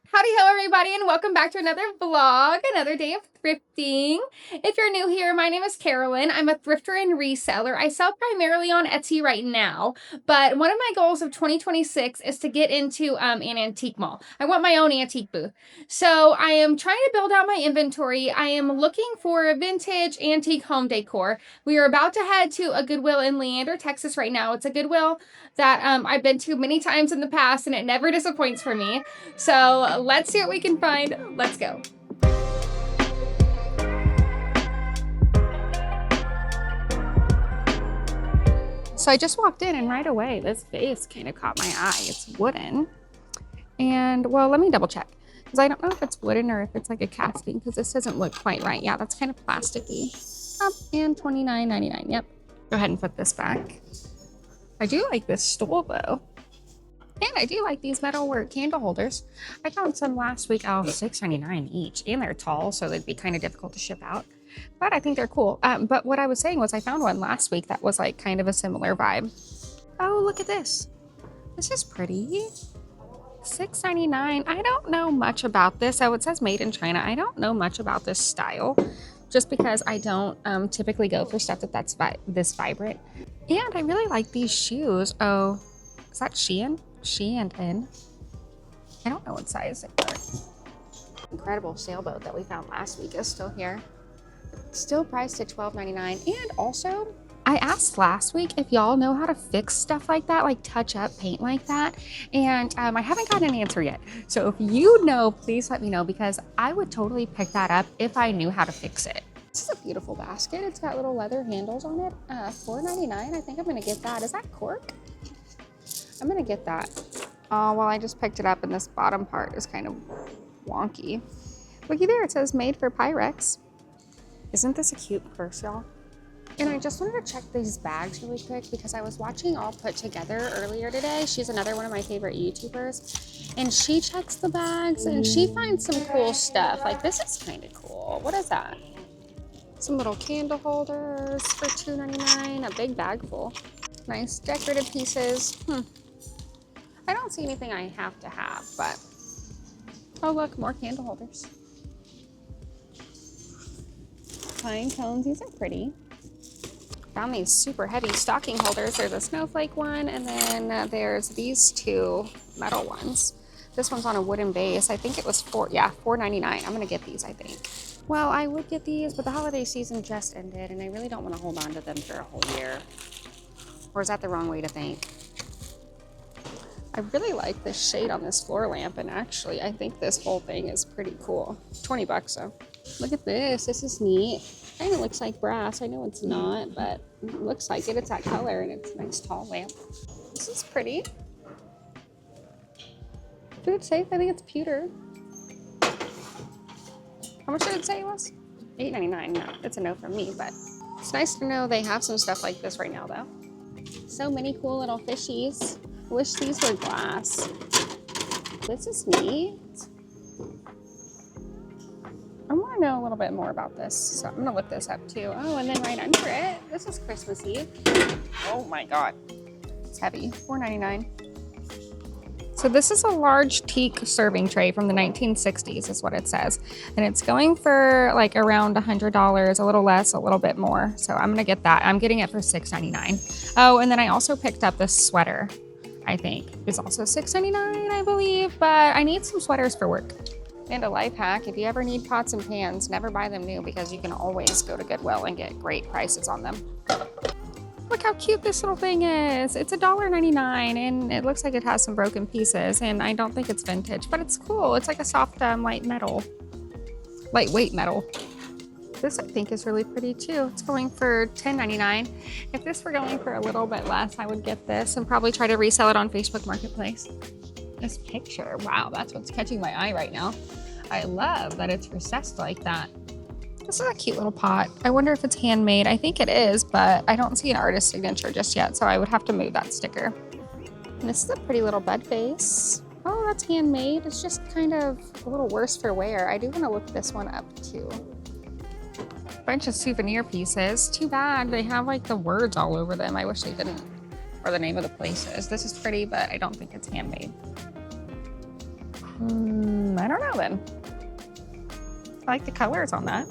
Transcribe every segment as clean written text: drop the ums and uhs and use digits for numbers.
Howdy ho everybody, and welcome back to another vlog, another day of thrifting. If you're new here, my name is Carolyn. I'm a thrifter and reseller. I sell primarily on Etsy right now, but one of my goals of 2026 is to get into an antique mall. I want my own antique booth. So I am trying to build out my inventory. I am looking for vintage antique home decor. We are about to head to a Goodwill in Leander, Texas right now. It's a Goodwill that I've been to many times in the past and it never disappoints for me. So let's see what we can find. Let's go. So I just walked in and right away this vase kind of caught my eye. It's wooden. And well, let me double check because I don't know if it's wooden or if it's like a casting because this doesn't look quite right. Yeah, that's kind of plasticky. And $29.99. Yep. Go ahead and put this back. I do like this stool though. And I do like these metalwork candle holders. I found some last week, $6.99 each. And they're tall, so they'd be kind of difficult to ship out. But I think they're cool. But what I was saying was I found one last week that was like kind of a similar vibe. Oh, look at this. This is pretty. $6.99. I don't know much about this. Oh, it says made in China. I don't know much about this style. Just because I don't typically go for stuff that's this vibrant. And I really like these shoes. Oh, is that Shein? Shein. I don't know what size they are. Incredible sailboat that we found last week is still here. Still priced at $12.99. And also, I asked last week if y'all know how to fix stuff like that, like touch up paint like that. And I haven't gotten an answer yet. So if you know, please let me know because I would totally pick that up if I knew how to fix it. This is a beautiful basket. It's got little leather handles on it. $4.99. I think I'm gonna get that. Is that cork? I'm gonna get that. Oh, well, I just picked it up and this bottom part is kind of wonky. Looky there, it says made for Pyrex. Isn't this a cute purse, y'all? And I just wanted to check these bags really quick because I was watching All Put Together earlier today. She's another one of my favorite YouTubers. And she checks the bags and she finds some cool stuff. Like this is kind of cool. What is that? Some little candle holders for $2.99, a big bag full. Nice decorative pieces. I don't see anything I have to have, but oh look, more candle holders. Pine cones, these are pretty. Found these super heavy stocking holders. There's a snowflake one, and then there's these two metal ones. This one's on a wooden base. I think it was $4.99. I'm gonna get these, I think. Well, I would get these, but the holiday season just ended, and I really don't want to hold on to them for a whole year. Or is that the wrong way to think? I really like this shade on this floor lamp, and actually, I think this whole thing is pretty cool. 20 bucks though. Look at this. This is neat. Kind of looks like brass. I know it's not, but it looks like it. It's that color, and it's a nice tall lamp. This is pretty. Food safe. I think it's pewter. How much did it say it was? $8.99. No, it's a no from me, but it's nice to know they have some stuff like this right now, though. So many cool little fishies. I wish these were glass. This is neat. I want to know a little bit more about this, so I'm going to look this up too. Oh, and then right under it, this is Christmas Eve. Oh my God. It's heavy. $4.99. So this is a large teak serving tray from the 1960s is what it says. And it's going for like around $100, a little less, a little bit more. So I'm gonna get that. I'm getting it for $6.99. Oh, and then I also picked up this sweater, I think. It's also $6.99, I believe, but I need some sweaters for work. And a life hack, if you ever need pots and pans, never buy them new because you can always go to Goodwill and get great prices on them. Look how cute this little thing is. It's $1.99 and it looks like it has some broken pieces and I don't think it's vintage, but it's cool. It's like a soft, lightweight metal. This I think is really pretty too. It's going for $10.99. If this were going for a little bit less, I would get this and probably try to resell it on Facebook Marketplace. This picture, wow, that's what's catching my eye right now. I love that it's recessed like that. This is a cute little pot. I wonder if it's handmade. I think it is, but I don't see an artist signature just yet, so I would have to move that sticker. And this is a pretty little bed vase. Oh, that's handmade. It's just kind of a little worse for wear. I do want to look this one up too. Bunch of souvenir pieces. Too bad they have like the words all over them. I wish they didn't, or the name of the places. This is pretty, but I don't think it's handmade. I I don't know then. I like the colors on that.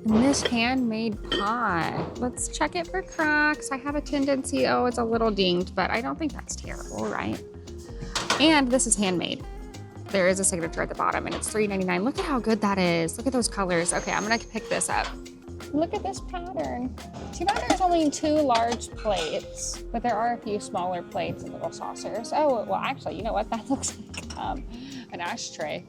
And this handmade pot. Let's check it for cracks. I have a tendency, oh, it's a little dinged, but I don't think that's terrible, right? And this is handmade. There is a signature at the bottom and it's $3.99. Look at how good that is. Look at those colors. Okay, I'm gonna pick this up. Look at this pattern. Too bad there's only 2 large plates, but there are a few smaller plates and little saucers. Oh, well, actually, you know what? That looks like an ashtray,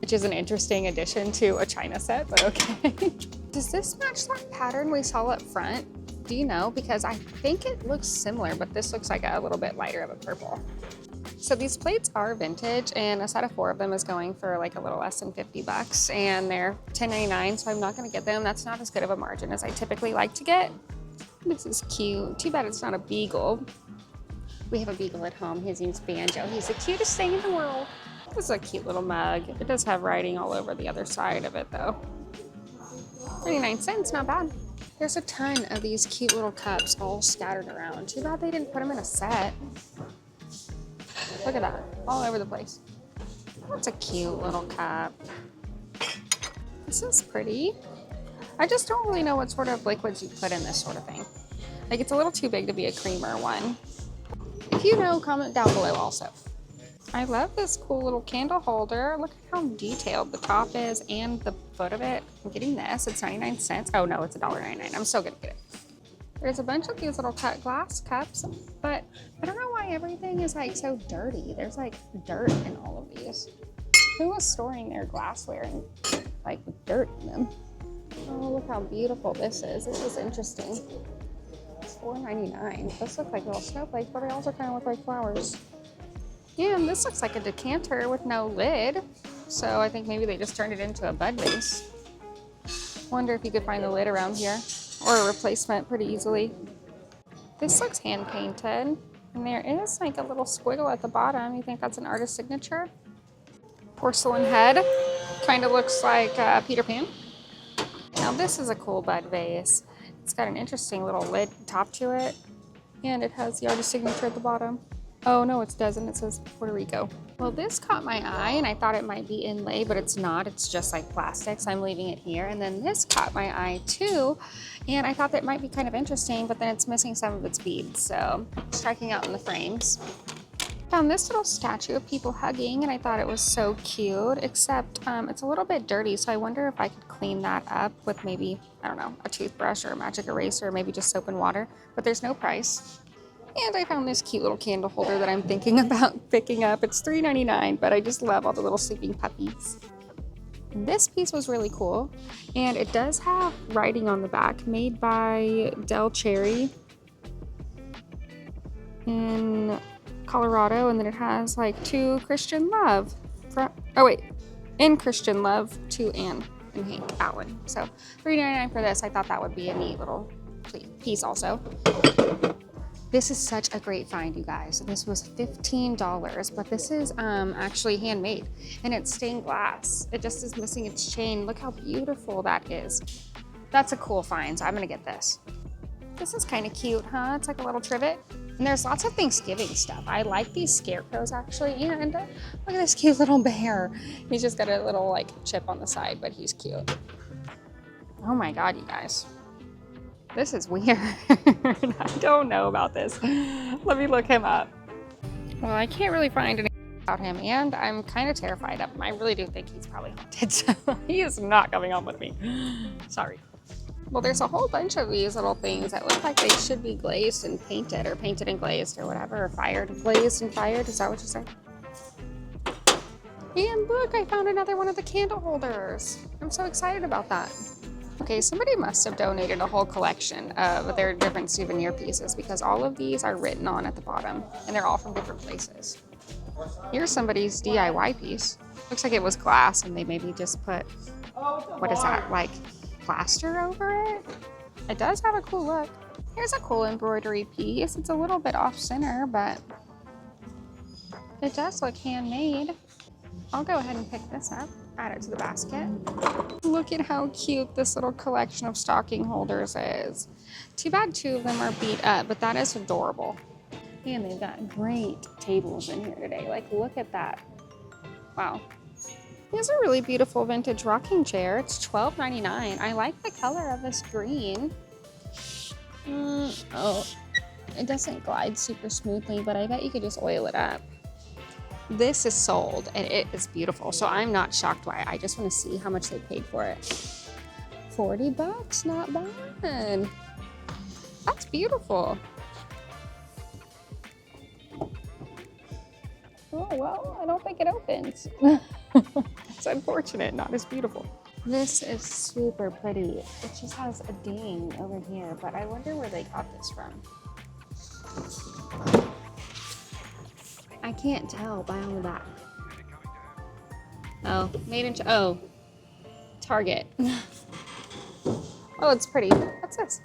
which is an interesting addition to a china set, but okay. Does this match that pattern we saw up front? Do you know? Because I think it looks similar, but this looks like a little bit lighter of a purple. So these plates are vintage, and a set of 4 of them is going for like a little less than 50 bucks, and they're $10.99, so I'm not gonna get them. That's not as good of a margin as I typically like to get. This is cute. Too bad it's not a beagle. We have a beagle at home. His name's Banjo. He's the cutest thing in the world. This is a cute little mug. It does have writing all over the other side of it though. 99 cents, not bad. There's a ton of these cute little cups all scattered around. Too bad they didn't put them in a set. Look at that, all over the place. That's a cute little cup. This is pretty. I just don't really know what sort of liquids you put in this sort of thing. Like, it's a little too big to be a creamer one. If you know, comment down below also. I love this cool little candle holder. Look at how detailed the top is and the foot of it. I'm getting this, it's 99 cents. Oh no, it's $1.99. I'm still gonna get it. There's a bunch of these little cut glass cups, but I don't know why everything is like so dirty. There's like dirt in all of these. Who was storing their glassware and like with dirt in them? Oh, look how beautiful this is. This is interesting. It's $4.99. Those look like little snowflakes, but they also kind of look like flowers. Yeah, and this looks like a decanter with no lid. So I think maybe they just turned it into a bud vase. Wonder if you could find the lid around here or a replacement pretty easily. This looks hand painted, and there is like a little squiggle at the bottom. You think that's an artist's signature? Porcelain head, kind of looks like Peter Pan. Now this is a cool bud vase. It's got an interesting little lid top to it, and it has the artist signature at the bottom. Oh no, it doesn't. It says Puerto Rico. Well, this caught my eye, and I thought it might be inlay, but it's not. It's just like plastic, so I'm leaving it here. And then this caught my eye too, and I thought that might be kind of interesting, but then it's missing some of its beads, so striking out in the frames. Found this little statue of people hugging, and I thought it was so cute, except it's a little bit dirty, so I wonder if I could clean that up with maybe, I don't know, a toothbrush or a magic eraser, or maybe just soap and water, but there's no price. And I found this cute little candle holder that I'm thinking about picking up. It's $3.99, but I just love all the little sleeping puppies. And this piece was really cool, and it does have writing on the back, made by Del Cherry in Colorado, and then it has like to Christian Love. In Christian Love to Anne and Hank Allen. So $3.99 for this. I thought that would be a neat little piece also. This is such a great find, you guys. This was $15, but this is actually handmade, and it's stained glass. It just is missing its chain. Look how beautiful that is. That's a cool find, so I'm gonna get this. This is kind of cute, huh? It's like a little trivet. And there's lots of Thanksgiving stuff. I like these scarecrows actually, and look at this cute little bear. He's just got a little like chip on the side, but he's cute. Oh my God, you guys. This is weird. I don't know about this. Let me look him up. Well, I can't really find anything about him, and I'm kind of terrified of him. I really do think he's probably haunted, so he is not coming home with me. Sorry. Well, there's a whole bunch of these little things that look like they should be glazed and painted, or painted and glazed, or whatever, or fired, glazed and fired. Is that what you said? And look, I found another one of the candle holders. I'm so excited about that. Okay, somebody must have donated a whole collection of their different souvenir pieces, because all of these are written on at the bottom, and they're all from different places. Here's somebody's DIY piece. Looks like it was glass, and they maybe just put, what is that, like plaster over it? It does have a cool look. Here's a cool embroidery piece. It's a little bit off center, but it does look handmade. I'll go ahead and pick this up. Add it to the basket. Look at how cute this little collection of stocking holders is. Too bad 2 of them are beat up, but that is adorable. And they've got great tables in here today. Like, look at that. Wow. Here's a really beautiful vintage rocking chair. It's $12.99. I like the color of this green. Oh, it doesn't glide super smoothly, but I bet you could just oil it up. This is sold and it is beautiful. So I'm not shocked why. I just want to see how much they paid for it. 40 bucks, not bad. That's beautiful. Oh, well, I don't think it opens. It's unfortunate, not as beautiful. This is super pretty. It just has a ding over here, but I wonder where they got this from. I can't tell by on the back. Oh, made in, oh, Target. Oh, it's pretty. What's this?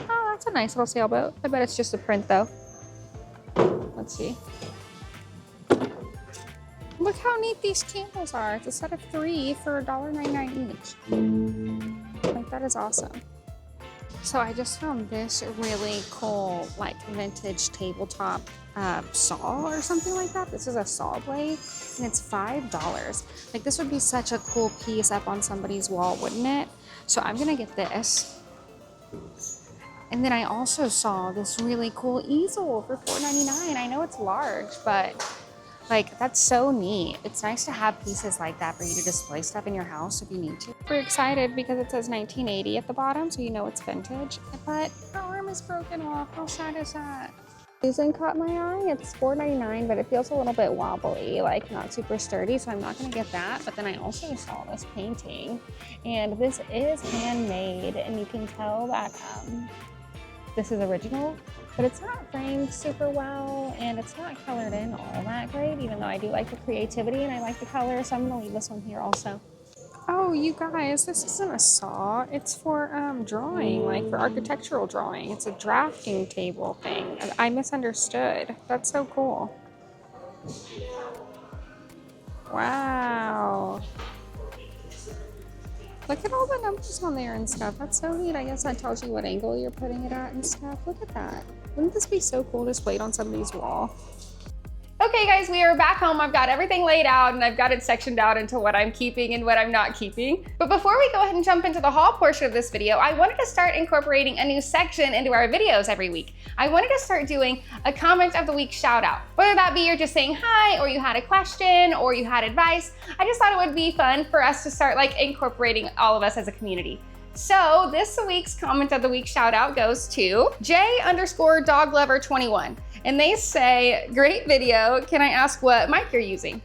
Oh, that's a nice little sailboat. I bet it's just a print though. Let's see. Look how neat these candles are. It's a set of 3 for $1.99 each. Like, that is awesome. So I just found this really cool, like, vintage tabletop saw or something like that. This is a saw blade and it's $5. Like, this would be such a cool piece up on somebody's wall, wouldn't it? So I'm gonna get this. And then I also saw this really cool easel for $4.99. I know it's large, but like, that's so neat. It's nice to have pieces like that for you to display stuff in your house if you need to. We're excited because it says 1980 at the bottom, so you know it's vintage. But her arm is broken off. How sad is that? Susan caught my eye. It's $4.99, but it feels a little bit wobbly, like not super sturdy, so I'm not gonna get that. But then I also saw this painting, and this is handmade, and you can tell that this is original, but it's not framed super well, and it's not colored in all that great, even though I do like the creativity and I like the color, so I'm gonna leave this one here also. Oh, you guys, this isn't a saw. It's for drawing, like for architectural drawing. It's a drafting table thing. I misunderstood. That's so cool. Wow. Look at all the numbers on there and stuff. That's so neat. I guess that tells you what angle you're putting it at and stuff. Look at that. Wouldn't this be so cool displayed on somebody's wall? Okay guys, we are back home. I've got everything laid out and I've got it sectioned out into what I'm keeping and what I'm not keeping. But before we go ahead and jump into the haul portion of this video, I wanted to start incorporating a new section into our videos every week. I wanted to start doing a comment of the week shout out. Whether that be you're just saying hi, or you had a question, or you had advice, I just thought it would be fun for us to start like incorporating all of us as a community. So this week's comment of the week shout out goes to J_doglover21. And they say, great video. Can I ask what mic you're using?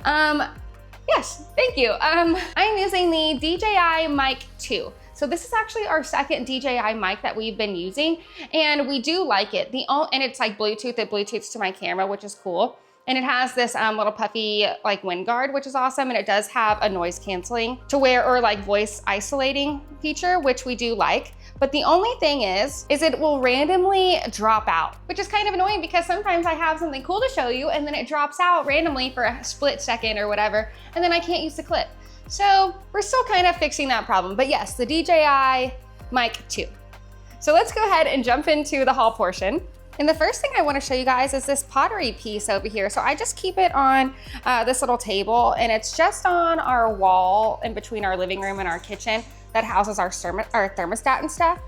Yes, thank you. I'm using the DJI Mic 2. So this is actually our second DJI mic that we've been using, and we do like it. And it's like Bluetooth, it Bluetooths to my camera, which is cool. And it has this little puffy like wind guard, which is awesome. And it does have a noise canceling to where, or like voice isolating feature, which we do like. But the only thing is it will randomly drop out, which is kind of annoying because sometimes I have something cool to show you and then it drops out randomly for a split second or whatever, and then I can't use the clip. So we're still kind of fixing that problem. But yes, the DJI Mic 2. So let's go ahead and jump into the haul portion. And the first thing I want to show you guys is this pottery piece over here. So I just keep it on this little table, and it's just on our wall in between our living room and our kitchen that houses our thermostat and stuff.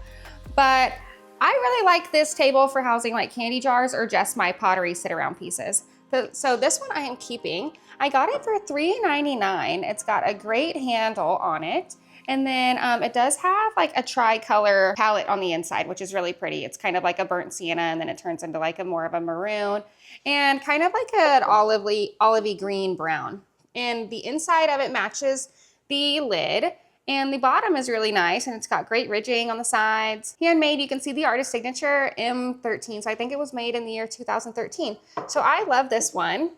But I really like this table for housing like candy jars or just my pottery sit around pieces. So this one I am keeping. I got it for $3.99. It's got a great handle on it. And then it does have like a tri-color palette on the inside, which is really pretty. It's kind of like a burnt sienna, and then it turns into like a more of a maroon and kind of like an olivey green brown. And the inside of it matches the lid, and the bottom is really nice, and it's got great ridging on the sides. Handmade, you can see the artist signature M13. So I think it was made in the year 2013. So I love this one.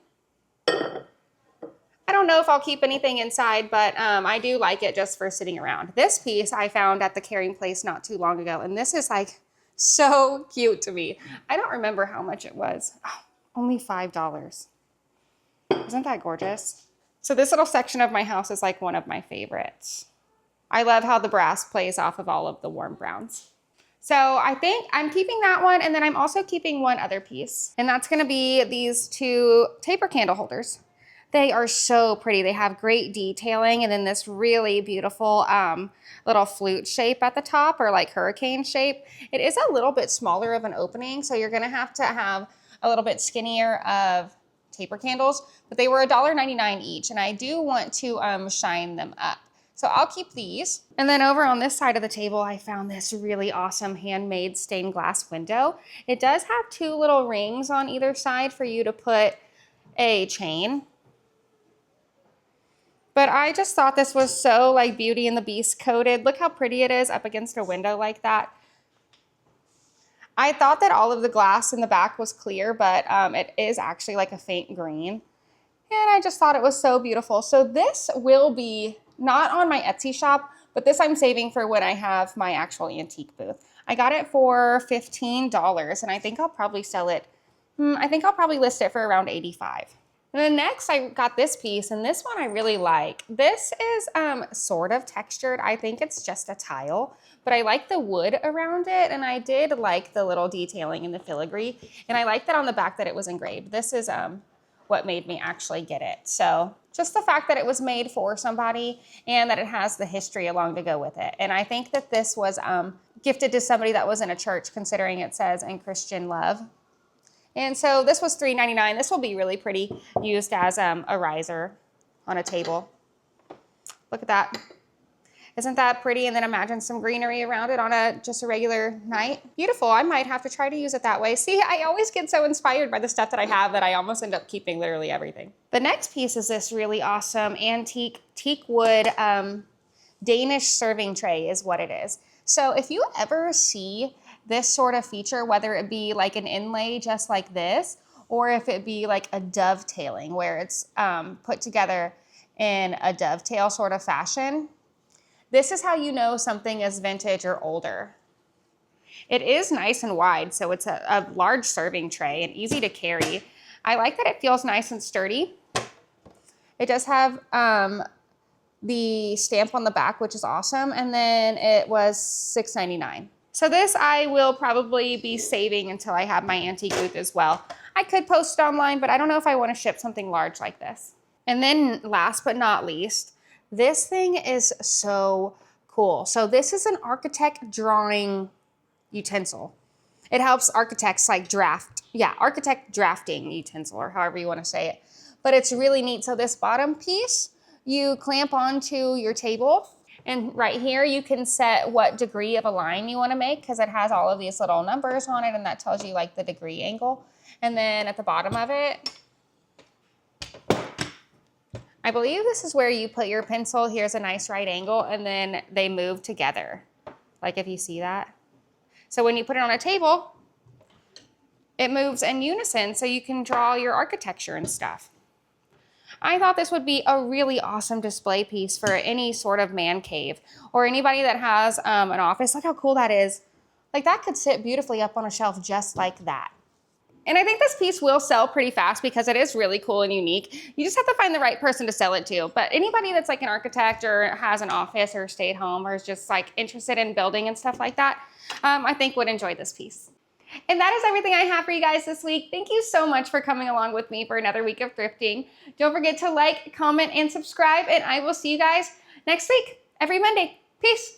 I don't know if I'll keep anything inside, but I do like it just for sitting around. This piece I found at the carrying place not too long ago, and this is like so cute to me. I don't remember how much it was. Oh, only $5. Isn't that gorgeous? So this little section of my house is like one of my favorites. I love how the brass plays off of all of the warm browns. So I think I'm keeping that one, and then I'm also keeping one other piece, and that's gonna be these two taper candle holders. They are so pretty. They have great detailing and then this really beautiful little flute shape at the top, or like hurricane shape. It is a little bit smaller of an opening, so you're gonna have to have a little bit skinnier of taper candles, but they were $1.99 each, and I do want to shine them up. So I'll keep these. And then over on this side of the table, I found this really awesome handmade stained glass window. It does have two little rings on either side for you to put a chain. But I just thought this was so like Beauty and the Beast coated. Look how pretty it is up against a window like that. I thought that all of the glass in the back was clear, but it is actually like a faint green. And I just thought it was so beautiful. So this will be not on my Etsy shop, but this I'm saving for when I have my actual antique booth. I got it for $15, and I think I'll probably sell it. I think I'll probably list it for around $85. And then next I got this piece, and this one I really like. This is sort of textured. I think it's just a tile, but I like the wood around it, and I did like the little detailing in the filigree, and I like that on the back that it was engraved. This is what made me actually get it. So just the fact that it was made for somebody and that it has the history along to go with it. And I think that this was gifted to somebody that was in a church, considering it says in Christian love. And so this was $3.99. This will be really pretty used as a riser on a table. Look at that. Isn't that pretty? And then imagine some greenery around it on just a regular night. Beautiful. I might have to try to use it that way. See, I always get so inspired by the stuff that I have that I almost end up keeping literally everything. The next piece is this really awesome antique teak wood Danish serving tray is what it is. So if you ever see this sort of feature, whether it be like an inlay just like this, or if it be like a dovetailing where it's put together in a dovetail sort of fashion, this is how you know something is vintage or older. It is nice and wide, so it's a large serving tray and easy to carry. I like that it feels nice and sturdy. It does have the stamp on the back, which is awesome, and then it was $6.99. So this I will probably be saving until I have my antique booth as well. I could post it online, but I don't know if I want to ship something large like this. And then last but not least, this thing is so cool. So this is an architect drawing utensil. It helps architects like architect drafting utensil, or however you want to say it. But it's really neat. So this bottom piece, you clamp onto your table. And right here, you can set what degree of a line you want to make, because it has all of these little numbers on it, and that tells you like the degree angle. And then at the bottom of it, I believe this is where you put your pencil. Here's a nice right angle, and then they move together. Like if you see that. So when you put it on a table, it moves in unison so you can draw your architecture and stuff. I thought this would be a really awesome display piece for any sort of man cave or anybody that has an office. Look how cool that is. Like that could sit beautifully up on a shelf just like that. And I think this piece will sell pretty fast because it is really cool and unique. You just have to find the right person to sell it to. But anybody that's like an architect or has an office or stay at home or is just like interested in building and stuff like that, I think would enjoy this piece. And that is everything I have for you guys this week. Thank you so much for coming along with me for another week of thrifting. Don't forget to like, comment, and subscribe, and I will see you guys next week, every Monday. Peace.